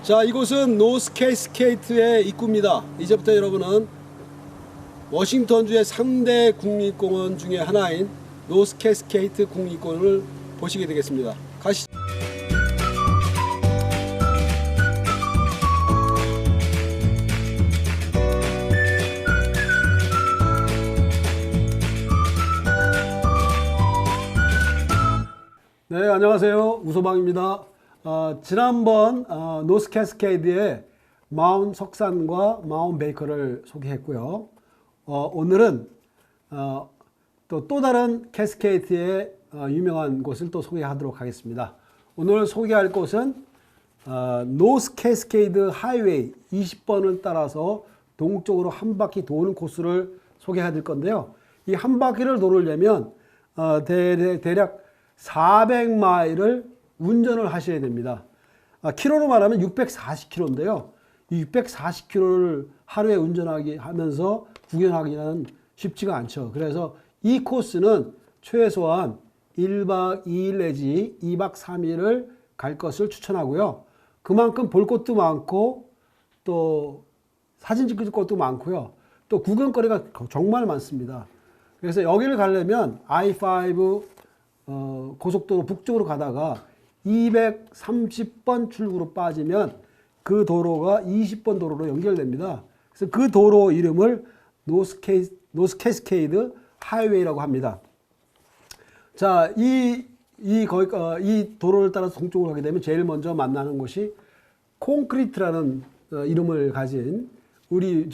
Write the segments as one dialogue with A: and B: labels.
A: 자, 이곳은 노스 캐스케이트의 입구입니다. 이제부터 여러분은 워싱턴주의 3대 국립공원 중에 하나인 노스 캐스케이트 국립공원을 보시게 되겠습니다. 가시죠. 네, 안녕하세요. 우소방입니다. 지난번 노스 캐스케이드의 마운트 석산과 마운트 베이커를 소개했고요. 오늘은 또 다른 캐스케이드의 유명한 곳을 또 소개하도록 하겠습니다. 오늘 소개할 곳은 노스 캐스케이드 하이웨이 20번을 따라서 동쪽으로 한 바퀴 도는 코스를 소개해 드릴 건데요. 이 한 바퀴를 도르려면 대략 400마일을 운전을 하셔야 됩니다. 키로로 말하면 640km인데요. 이 640km를 하루에 운전하기 하면서 구경하기는 쉽지가 않죠. 그래서 이 코스는 최소한 1박 2일 내지 2박 3일을 갈 것을 추천하고요. 그만큼 볼 것도 많고 또 사진 찍을 것도 많고요. 또 구경거리가 정말 많습니다. 그래서 여기를 가려면 I5 고속도로 북쪽으로 가다가 230번 출구로 빠지면 그 도로가 20번 도로로 연결됩니다. 그래서 그 도로 이름을 노스 캐스케이드 하이웨이라고 합니다. 자, 이 도로를 따라서 동쪽으로 가게 되면 제일 먼저 만나는 곳이 콘크리트라는 이름을 가진 우리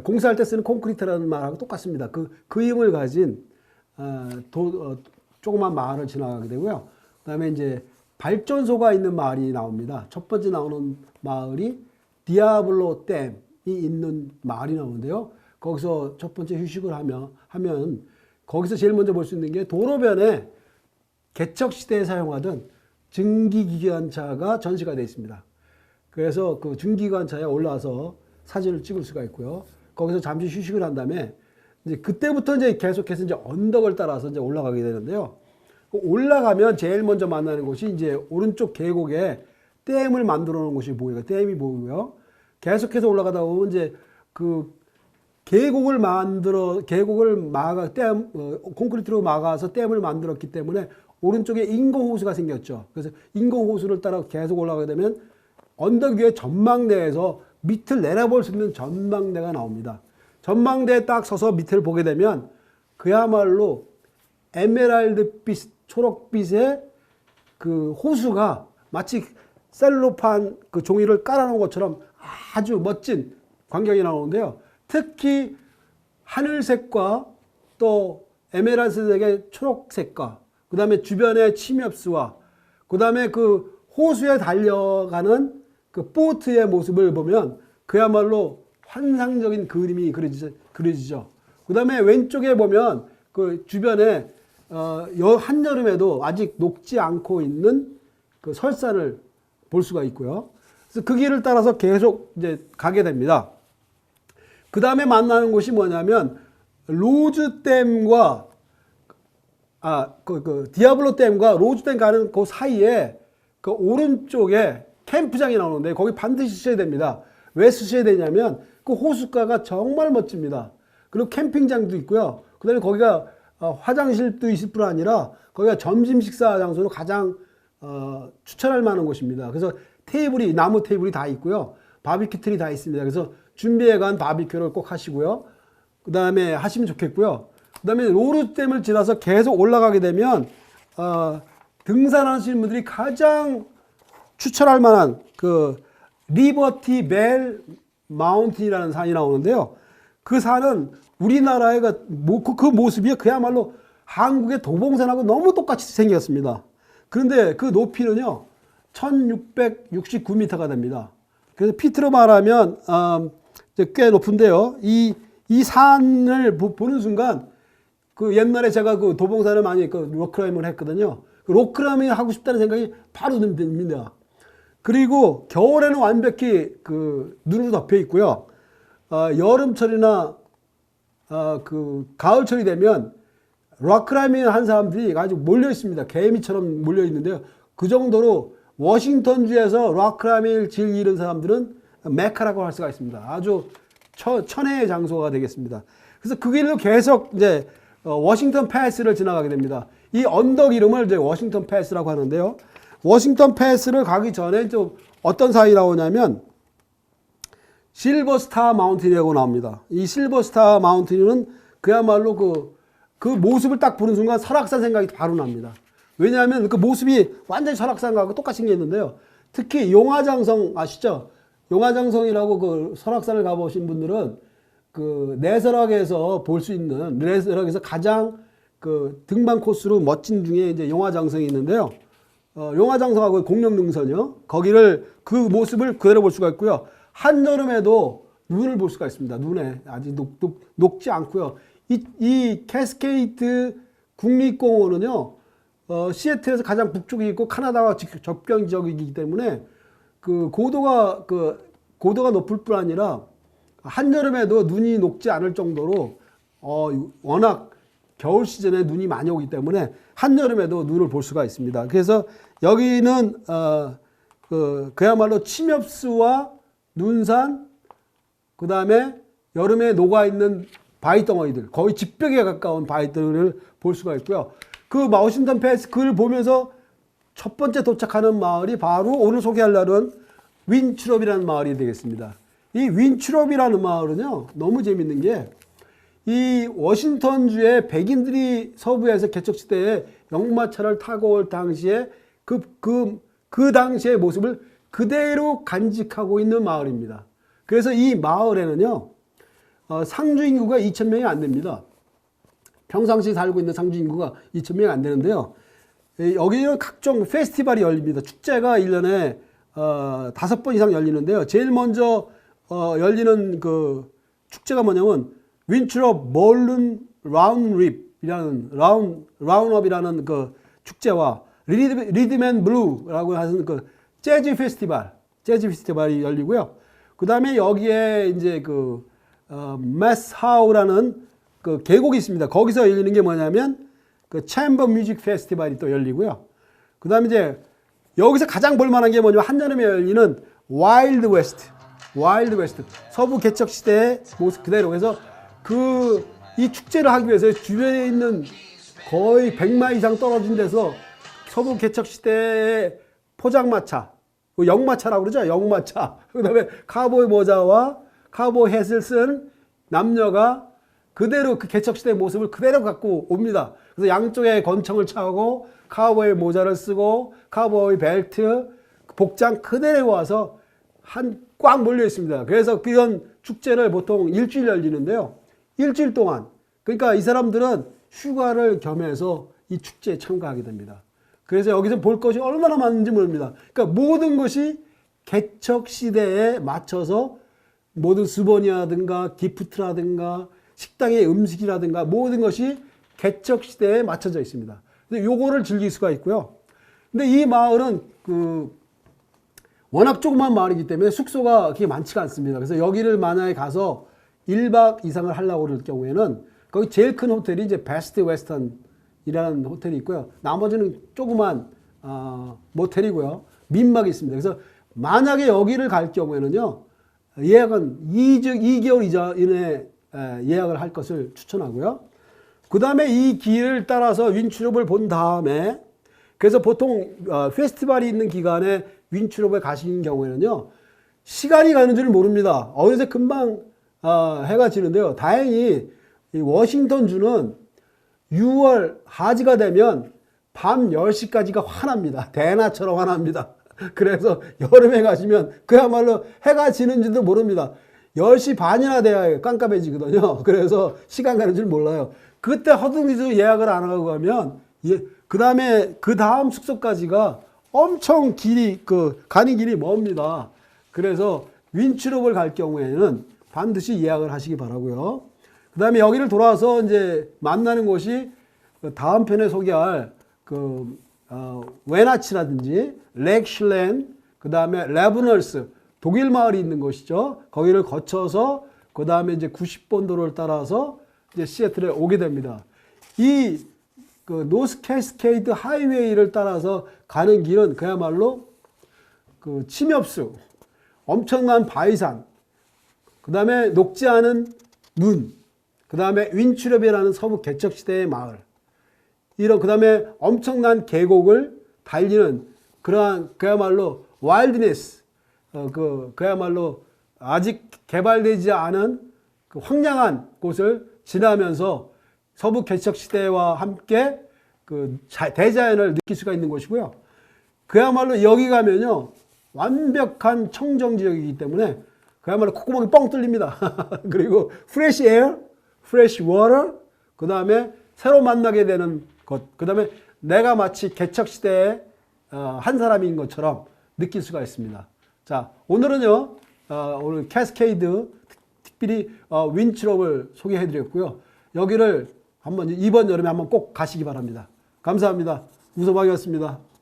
A: 공사할 때 쓰는 콘크리트라는 말하고 똑같습니다. 그 이름을 가진 조그만 마을을 지나가게 되고요. 그 다음에 이제 발전소가 있는 마을이 나옵니다. 첫 번째 나오는 마을이 디아블로 댐이 있는 마을이 나오는데요. 거기서 첫 번째 휴식을 하면 거기서 제일 먼저 볼 수 있는 게 도로변에 개척 시대에 사용하던 증기기관차가 전시가 되어 있습니다. 그래서 그 증기기관차에 올라와서 사진을 찍을 수가 있고요. 거기서 잠시 휴식을 한 다음에 이제 그때부터 이제 계속해서 이제 언덕을 따라서 이제 올라가게 되는데요. 올라가면 제일 먼저 만나는 곳이 이제 오른쪽 계곡에 댐을 만들어 놓은 곳이 보이고, 댐이 보이고요. 계속해서 올라가다 보면 이제 그 계곡을 콘크리트로 막아서 댐을 만들었기 때문에 오른쪽에 인공호수가 생겼죠. 그래서 인공호수를 따라 계속 올라가게 되면 언덕 위에 전망대에서 밑을 내려볼 수 있는 전망대가 나옵니다. 전망대에 딱 서서 밑을 보게 되면 그야말로 에메랄드빛, 초록빛의 그 호수가 마치 셀로판 그 종이를 깔아놓은 것처럼 아주 멋진 광경이 나오는데요. 특히 하늘색과 또 에메랄드색의 초록색과 그 다음에 주변의 침엽수와 그 다음에 그 호수에 달려가는 그 보트의 모습을 보면 그야말로 환상적인 그림이 그려지죠. 그 다음에 왼쪽에 보면 그 주변에 한여름에도 아직 녹지 않고 있는 그 설산을 볼 수가 있고요. 그래서 그 길을 따라서 계속 이제 가게 됩니다. 그 다음에 만나는 곳이 뭐냐면 로즈댐과 디아블로 댐과 로즈댐 가는 그 사이에 그 오른쪽에 캠프장이 나오는데 거기 반드시 쓰셔야 됩니다. 왜 쓰셔야 되냐면 그 호숫가가 정말 멋집니다. 그리고 캠핑장도 있고요. 그 다음에 거기가 화장실도 있을 뿐 아니라 거기가 점심 식사 장소로 가장 추천할 만한 곳입니다. 그래서 나무 테이블이 다 있고요. 바비큐 틀이 다 있습니다. 그래서 준비해 간 바비큐를 꼭 하시고요. 그 다음에 하시면 좋겠고요. 그 다음에 로즈댐을 지나서 계속 올라가게 되면 등산하시는 분들이 가장 추천할 만한 그 리버티 벨 마운틴이라는 산이 나오는데요. 그 산은 우리나라의 그 모습이 그야말로 한국의 도봉산하고 너무 똑같이 생겼습니다. 그런데 그 높이는요 1669m가 됩니다. 그래서 피트로 말하면 꽤 높은데요. 이 산을 보는 순간 그 옛날에 제가 그 도봉산을 많이 록클라이밍을 했거든요. 그 록클라이밍 하고 싶다는 생각이 바로 듭니다. 그리고 겨울에는 완벽히 그 눈으로 덮여 있고요. 여름철이나 그 가을철이 되면 록클라이밍 한 사람들이 아주 몰려 있습니다. 개미처럼 몰려 있는데요. 그 정도로 워싱턴주에서 락클라이밍을 즐기는 사람들은 메카라고 할 수가 있습니다. 아주 천혜의 장소가 되겠습니다. 그래서 그 길로 계속 이제 워싱턴 패스를 지나가게 됩니다. 이 언덕 이름을 이제 워싱턴 패스라고 하는데요. 워싱턴 패스를 가기 전에 좀 어떤 사이 나오냐면 실버스타 마운틴이라고 나옵니다. 이 실버스타 마운틴은 그야말로 그 모습을 딱 보는 순간 설악산 생각이 바로 납니다. 왜냐하면 그 모습이 완전히 설악산과 똑같이 생겼는데요. 특히 용화장성 아시죠? 용화장성이라고 그 설악산을 가보신 분들은 그 내설악에서 볼 수 있는 내설악에서 가장 그 등반 코스로 멋진 중에 이제 용화장성이 있는데요. 용화장성하고 공룡능선이요. 거기를 그 모습을 그대로 볼 수가 있고요. 한여름에도 눈을 볼 수가 있습니다. 눈에 아직 녹지 않고요. 이 캐스케이트 국립공원은요. 시애틀에서 가장 북쪽에 있고 카나다와 접경 지역이기 때문에 그 고도가 높을 뿐 아니라 한여름에도 눈이 녹지 않을 정도로 워낙 겨울 시즌에 눈이 많이 오기 때문에 한여름에도 눈을 볼 수가 있습니다. 그래서 여기는 그야말로 침엽수와 눈산, 그 다음에 여름에 녹아있는 바위덩어리들, 거의 집벽에 가까운 바위들을 볼 수가 있고요. 그 워싱턴 패스 그걸 보면서 첫 번째 도착하는 마을이 바로 오늘 소개할 날은 윈트롭이라는 마을이 되겠습니다. 이 윈트롭이라는 마을은요, 너무 재밌는 게 이 워싱턴주의 백인들이 서부에서 개척시대에 역마차를 타고 올 당시에 그 당시의 모습을 그대로 간직하고 있는 마을입니다. 그래서 이 마을에는요, 상주 인구가 2,000명이 안 됩니다. 평상시 살고 있는 상주 인구가 2,000명이 안 되는데요. 여기는 각종 페스티벌이 열립니다. 축제가 1년에 5번 이상 열리는데요. 제일 먼저 열리는 그 축제가 뭐냐면 윈트롭 멀룬 라운드립이라는 라운드업이라는 그 축제와 리듬 앤 블루라고 하는 그 재즈 페스티벌이 열리고요. 그 다음에 여기에 이제 그 메스하우라는 그 계곡이 있습니다. 거기서 열리는 게 뭐냐면 그 챔버 뮤직 페스티벌이 또 열리고요. 그 다음에 이제 여기서 가장 볼만한 게 뭐냐면 한여름에 열리는 와일드 웨스트 서부 개척 시대의 모습 그대로. 그래서 이 축제를 하기 위해서 주변에 있는 거의 100마 이상 떨어진 데서 서부 개척 시대의 포장마차, 역마차라고 그러죠. 역마차. 그 다음에 카우보이 모자와 카우보이 햇을 쓴 남녀가 그대로 그 개척 시대의 모습을 그대로 갖고 옵니다. 그래서 양쪽에 권총을 차고 카우보이 모자를 쓰고 카우보이 벨트, 복장 그대로 와서 꽉 몰려 있습니다. 그래서 그런 축제를 보통 일주일 열리는데요. 일주일 동안. 그러니까 이 사람들은 휴가를 겸해서 이 축제에 참가하게 됩니다. 그래서 여기서 볼 것이 얼마나 많은지 모릅니다. 그러니까 모든 것이 개척 시대에 맞춰서 모든 수번이라든가 기프트라든가 식당의 음식이라든가 모든 것이 개척 시대에 맞춰져 있습니다. 근데 요거를 즐길 수가 있고요. 근데 이 마을은 워낙 조그만 마을이기 때문에 숙소가 그렇게 많지가 않습니다. 그래서 여기를 만약에 가서 1박 이상을 하려고 그럴 경우에는 거기 제일 큰 호텔이 이제 베스트 웨스턴이라는 호텔이 있고요. 나머지는 조그만 모텔이고요. 민박이 있습니다. 그래서 만약에 여기를 갈 경우에는요. 예약은 2개월 이전에 예약을 할 것을 추천하고요. 그 다음에 이 길을 따라서 윈트롭을 본 다음에 그래서 보통 페스티벌이 있는 기간에 윈트롭에 가시는 경우에는요. 시간이 가는 줄 모릅니다. 어느새 금방 해가 지는데요. 다행히 이 워싱턴주는 6월 하지가 되면 밤 10시까지가 환합니다. 대낮처럼 환합니다. 그래서 여름에 가시면 그야말로 해가 지는지도 모릅니다. 10시 반이나 돼야 깜깜해지거든요. 그래서 시간 가는 줄 몰라요. 그때 허둥지둥 예약을 안 하고 가면 그 다음 숙소까지가 엄청 가는 길이 멉니다. 그래서 윈트롭을 갈 경우에는 반드시 예약을 하시기 바라고요. 그 다음에 여기를 돌아와서 이제 만나는 곳이 다음 편에 소개할 웨나치라든지 렉슐렌, 그 다음에 레브널스, 독일 마을이 있는 곳이죠. 거기를 거쳐서 그 다음에 이제 90번도를 따라서 이제 시애틀에 오게 됩니다. 이 노스 캐스케이드 하이웨이를 따라서 가는 길은 그야말로 그 침엽수, 엄청난 바위산, 그 다음에 녹지 않은 눈, 그 다음에 윈추렵이라는 서부 개척시대의 마을, 이런 그 다음에 엄청난 계곡을 달리는 그러한 그야말로 와일드니스, 그야말로 아직 개발되지 않은 그 황량한 곳을 지나면서 서부 개척시대와 함께 그 대자연을 느낄 수가 있는 곳이고요. 그야말로 여기 가면요, 완벽한 청정 지역이기 때문에 그야말로 콧구멍이 뻥 뚫립니다. 그리고 fresh air, fresh water, 그 다음에 새로 만나게 되는 것, 그 다음에 내가 마치 개척시대의 한 사람인 것처럼 느낄 수가 있습니다. 자, 오늘은요, 오늘 캐스케이드, 특별히 윈추럽을 소개해 드렸고요. 여기를 한번 이번 여름에 한번 꼭 가시기 바랍니다. 감사합니다. 우소방이었습니다.